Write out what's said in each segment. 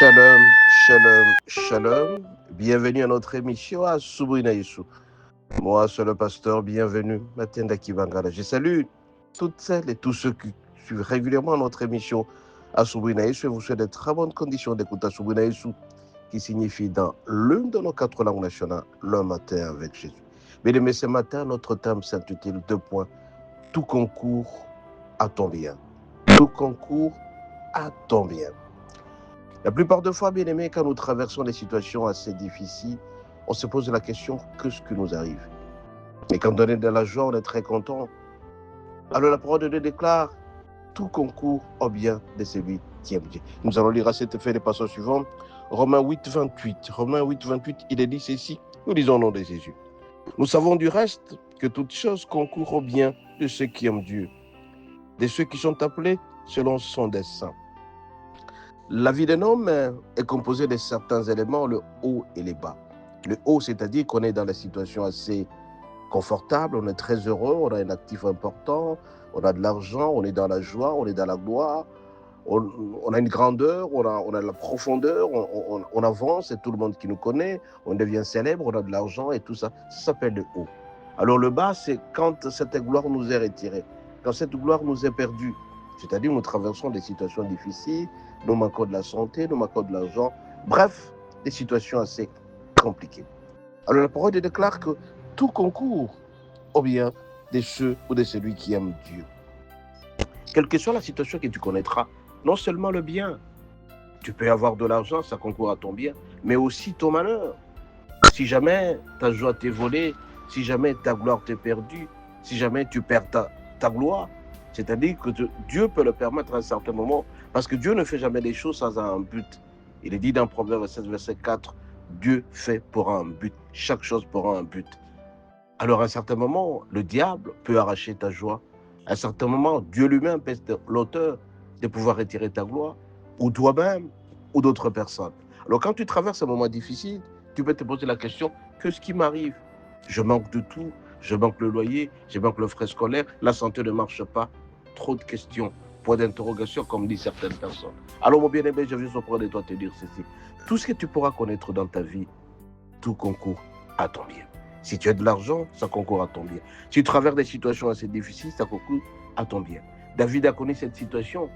Shalom, shalom, shalom. Bienvenue à notre émission à Subouina Yeshu. Moi, c'est le pasteur. Bienvenue, Matenda Kibangala. Je salue toutes celles et tous ceux qui suivent régulièrement notre émission à Subouina Yeshu et vous souhaite de très bonnes conditions d'écoute à Subouina Yeshu, qui signifie dans l'une de nos 4 langues nationales, le matin avec Jésus. Mesdames, ce matin, notre thème s'intitule 2 points. Tout concourt à ton bien. Tout concourt à ton bien. La plupart des fois, bien aimés, quand nous traversons des situations assez difficiles, on se pose la question, qu'est-ce qui nous arrive? Et quand on est dans la joie, on est très content. Alors la parole de Dieu déclare, tout concourt au bien de celui qui aime Dieu. Nous allons lire à cet effet les passages suivants. Romains 8, 28. Romains 8, 28, il est dit ceci. Nous lisons au nom de Jésus. Nous savons du reste que toutes choses concourent au bien de ceux qui aiment Dieu, de ceux qui sont appelés selon son dessein. La vie d'un homme est composée de certains éléments, le haut et les bas. Le haut, c'est-à-dire qu'on est dans des situations assez confortables, on est très heureux, on a un actif important, on a de l'argent, on est dans la joie, on est dans la gloire, on a une grandeur, on a de la profondeur, on avance, c'est tout le monde qui nous connaît, on devient célèbre, on a de l'argent et tout ça. Ça s'appelle le haut. Alors le bas, c'est quand cette gloire nous est retirée, quand cette gloire nous est perdue. C'est-à-dire nous traversons des situations difficiles, nous manquons de la santé, nous manquons de l'argent, bref, des situations assez compliquées. Alors la parole déclare que tout concourt au bien de ceux ou de celui qui aime Dieu. Quelle que soit la situation que tu connaîtras, non seulement le bien, tu peux avoir de l'argent, ça concourt à ton bien, mais aussi ton malheur. Si jamais ta joie t'est volée, si jamais ta gloire t'est perdue, si jamais tu perds ta gloire, c'est-à-dire que Dieu peut le permettre à un certain moment, parce que Dieu ne fait jamais des choses sans un but. Il est dit dans Proverbe 16, verset 4, Dieu fait pour un but, chaque chose pour un but. Alors à un certain moment, le diable peut arracher ta joie. À un certain moment, Dieu lui-même peut être l'auteur de pouvoir retirer ta gloire, ou toi-même, ou d'autres personnes. Alors quand tu traverses un moment difficile, tu peux te poser la question, qu'est-ce qui m'arrive? Je manque de tout, je manque le loyer, je manque le frais scolaire, la santé ne marche pas. Trop de questions, point d'interrogation, comme disent certaines personnes. Alors mon bien-aimé, je viens auprès de toi te dire ceci. Tout ce que tu pourras connaître dans ta vie, tout concourt à ton bien. Si tu as de l'argent, ça concourt à ton bien. Si tu traverses des situations assez difficiles, ça concourt à ton bien. David a connu cette situation.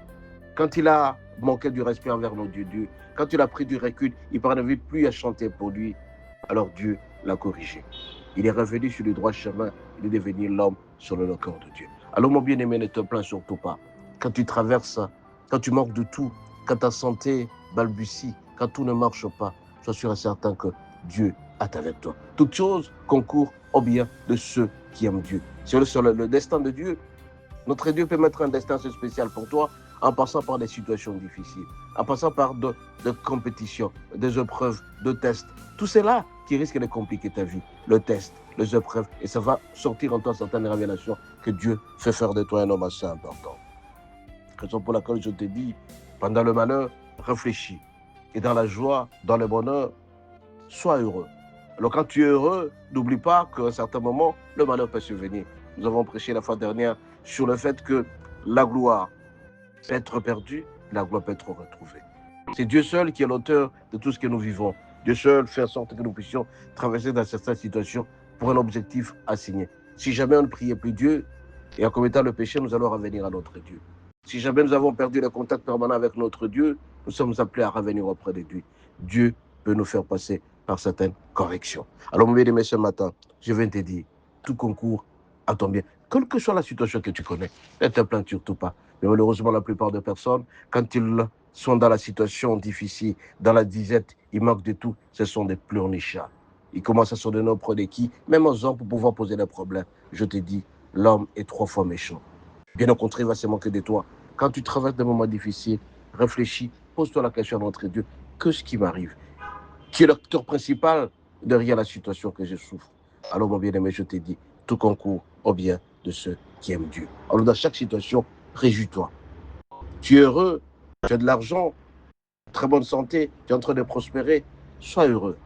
Quand il a manqué du respect envers notre Dieu, quand il a pris du recul, il ne parvenait plus à chanter pour lui. Alors Dieu l'a corrigé. Il est revenu sur le droit chemin. Il est devenu l'homme sur le corps de Dieu. Alors mon bien-aimé, ne te plains surtout pas. Quand tu traverses, quand tu manques de tout, quand ta santé balbutie, quand tout ne marche pas, sois sûr et certain que Dieu est avec toi. Toute chose concourt au bien de ceux qui aiment Dieu. Sur le destin de Dieu, notre Dieu peut mettre un destin spécial pour toi en passant par des situations difficiles, en passant par de compétitions, des épreuves, de tests. Tout cela qui risque de compliquer ta vie. Le test, les épreuves, et ça va sortir en toi certaines révélations que Dieu fait faire de toi un homme assez important. Raison pour laquelle je te dis, pendant le malheur, réfléchis. Et dans la joie, dans le bonheur, sois heureux. Alors quand tu es heureux, n'oublie pas qu'à un certain moment, le malheur peut survenir. Nous avons prêché la fois dernière sur le fait que la gloire peut être perdue, la gloire peut être retrouvée. C'est Dieu seul qui est l'auteur de tout ce que nous vivons. Dieu seul fait en sorte que nous puissions traverser dans certaines situations pour un objectif assigné. Si jamais on ne priait plus Dieu et en commettant le péché, nous allons revenir à notre Dieu. Si jamais nous avons perdu le contact permanent avec notre Dieu, nous sommes appelés à revenir auprès de Dieu. Dieu peut nous faire passer par certaines corrections. Alors, mon bien-aimé, ce matin, je viens te dire, tout concourt à ton bien. Quelle que soit la situation que tu connais, ne te plains surtout pas. Mais malheureusement, la plupart des personnes, quand ils sont dans la situation difficile, dans la disette, ils manquent de tout, ce sont des pleurnichards. Ils commencent à se donner auprès de qui, même aux hommes, pour pouvoir poser des problèmes. Je te dis, l'homme est 3 fois méchant. Bien au contraire, il va se manquer de toi. Quand tu traverses des moments difficiles, réfléchis, pose-toi la question à notre Dieu, qu'est-ce qui m'arrive? Qui est l'acteur principal derrière la situation que je souffre? Alors, mon bien-aimé, je te dis, tout concourt au bien de ceux qui aiment Dieu. Alors, dans chaque situation, réjouis-toi. Tu es heureux, tu as de l'argent, très bonne santé, tu es en train de prospérer, sois heureux.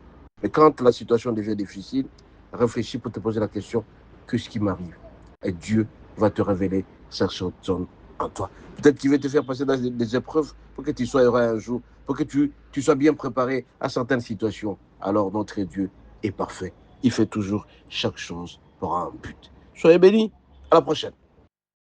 Mais quand la situation devient difficile, réfléchis pour te poser la question, qu'est-ce qui m'arrive? Et Dieu va te révéler certaines en toi. Peut-être qu'il veut te faire passer dans des épreuves pour que tu sois heureux un jour, pour que tu sois bien préparé à certaines situations. Alors notre Dieu est parfait. Il fait toujours chaque chose pour un but. Soyez bénis. À la prochaine.